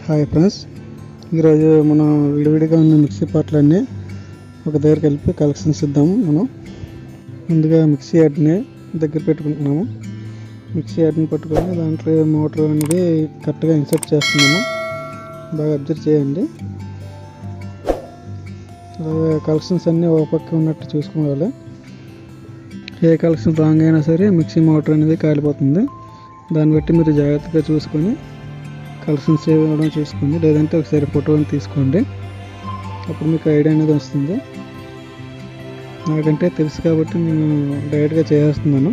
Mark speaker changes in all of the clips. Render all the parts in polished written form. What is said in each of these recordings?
Speaker 1: Hi friends, ఈరోజు మనం విడివిడిగా ఉన్న మిక్సీ పార్ట్లన్నీ ఒక దగ్గర కలిపి కలెక్షన్స్ ఇద్దాము. మనం ముందుగా మిక్సీ యార్డ్ని దగ్గర పెట్టుకుంటున్నాము. మిక్సీ యార్డ్ని పట్టుకొని దాంట్లో మోటార్ అనేది కరెక్ట్గా ఇన్సర్ట్ చేస్తున్నాము. బాగా అబ్జర్వ్ చేయండి. అలాగే కలెక్షన్స్ అన్నీ ఒక పక్క ఉన్నట్టు చూసుకోవాలి. ఏ కలెక్షన్ రాంగ్ అయినా సరే మిక్సీ మోటార్ అనేది కాలిపోతుంది. దాన్ని బట్టి మీరు జాగ్రత్తగా చూసుకొని కలెక్షన్స్ ఇవ్వడం చూసుకోండి. లేదంటే ఒకసారి ఫోటోని తీసుకోండి, అప్పుడు మీకు ఐడియా అనేది వస్తుంది. నాకంటే తెలుసు కాబట్టి నేను డైరెక్ట్గా చేస్తున్నాను.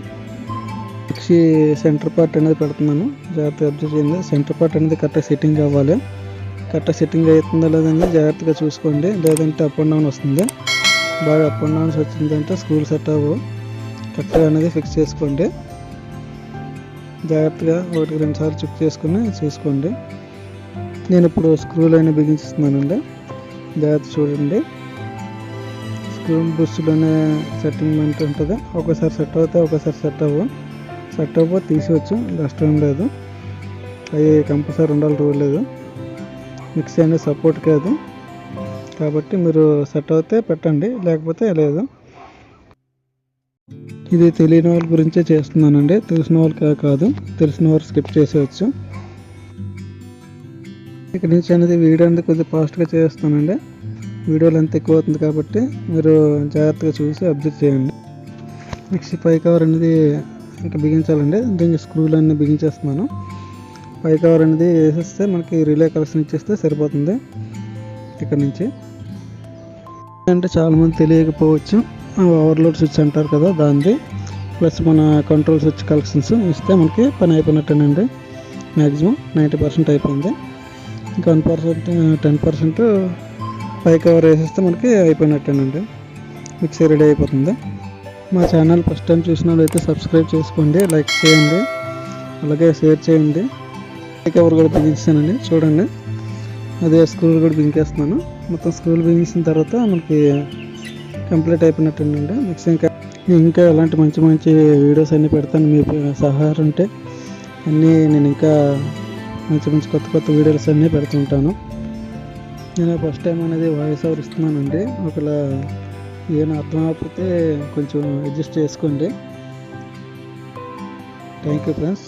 Speaker 1: మిక్సీ సెంటర్ పార్ట్ అనేది పెడుతున్నాను. జాగ్రత్తగా అబ్జర్వ్ చేయండి. సెంటర్ పార్ట్ అనేది కరెక్ట్గా సెట్టింగ్ అవ్వాలి. కరెక్ట్గా సెట్టింగ్ అవుతుందా లేదని జాగ్రత్తగా చూసుకోండి. లేదంటే అప్ అండ్ డౌన్ వస్తుంది. బాగా అప్ అండ్ డౌన్స్ వచ్చిందంటే స్క్రూలు సెట్ అవ్వవు. కరెక్ట్గా అనేది ఫిక్స్ చేసుకోండి. జాగ్రత్తగా 1-2 సార్లు చెక్ చేసుకుని చూసుకోండి. నేను ఇప్పుడు స్క్రూలు అయినా బిగించిస్తున్నానండి. జాగ్రత్త చూడండి. స్క్రూ బుస్సులోనే సెట్టింగ్మెంట్ ఉంటుంది. ఒకసారి సెట్ అవుతాయి, ఒకసారి సెట్ అవ్వవు. సెట్ అవ్వకపోతే తీసేవచ్చు, నష్టం లేదు. అవి కంపల్సరీ ఉండాలి, రూల్ లేదు. మిక్సీ అనేది సపోర్ట్ కాదు కాబట్టి మీరు సెట్ అవుతే పెట్టండి, లేకపోతే లేదు. ఇది తెలియని వాళ్ళ గురించే చేస్తున్నానండి. తెలిసిన వాళ్ళకి కాదు. తెలిసిన వారు స్కిప్ చేసేయచ్చు. ఇక్కడ నుంచి అనేది వీడియో అనేది కొద్దిగా ఫాస్ట్గా చేస్తానండి. వీడియోలు ఎంత ఎక్కువ అవుతుంది కాబట్టి మీరు జాగ్రత్తగా చూసి అబ్జర్వ్ చేయండి. మిక్సీ పై కవర్ అనేది ఇంకా బిగించాలండి. దీనికి స్క్రూలు అన్నీ బిగించేస్తున్నాను. పై కవర్ అనేది వేసేస్తే మనకి రిలే కలెక్షన్ ఇచ్చేస్తే సరిపోతుంది. ఇక్కడ నుంచి అంటే చాలామంది తెలియకపోవచ్చు. ఓవర్లోడ్ స్విచ్ అంటారు కదా, దానిది ప్లస్ మన కంట్రోల్ స్విచ్ కలెక్షన్స్ ఇస్తే మనకి పని అయిపోయినట్టేనండి. మ్యాక్సిమం 90% అయిపోయింది. ఇంకా 1%, 10% పై కవర్ వేసేస్తే మనకి అయిపోయినట్టేనండి. మిక్సీ రెడీ అయిపోతుంది. మా ఛానల్ ఫస్ట్ టైం చూసిన వాళ్ళైతే సబ్స్క్రైబ్ చేసుకోండి, లైక్ చేయండి, అలాగే షేర్ చేయండి. పై కవర్ కూడా బిగించానండి, చూడండి. అదే స్క్రూలు కూడా బిగించేస్తున్నాను. మొత్తం స్క్రూలు బిగించిన తర్వాత మనకి కంప్లీట్ అయిపోయినట్టేనండి మిక్సీ. ఇంకా అలాంటి మంచి మంచి వీడియోస్ అన్నీ పెడతాను. మీ సహాయం ఉంటే అన్నీ నేను ఇంకా మంచి మంచి కొత్త కొత్త వీడియోస్ అన్నీ పెడుతుంటాను. నేను ఫస్ట్ టైం అనేది వాయిస్ ఓవర్ ఇస్తున్నానండి. ఒకవేళ ఏమైనా అర్థం అవ్వకపోతే కొంచెం అడ్జస్ట్ చేసుకోండి. Thank you friends.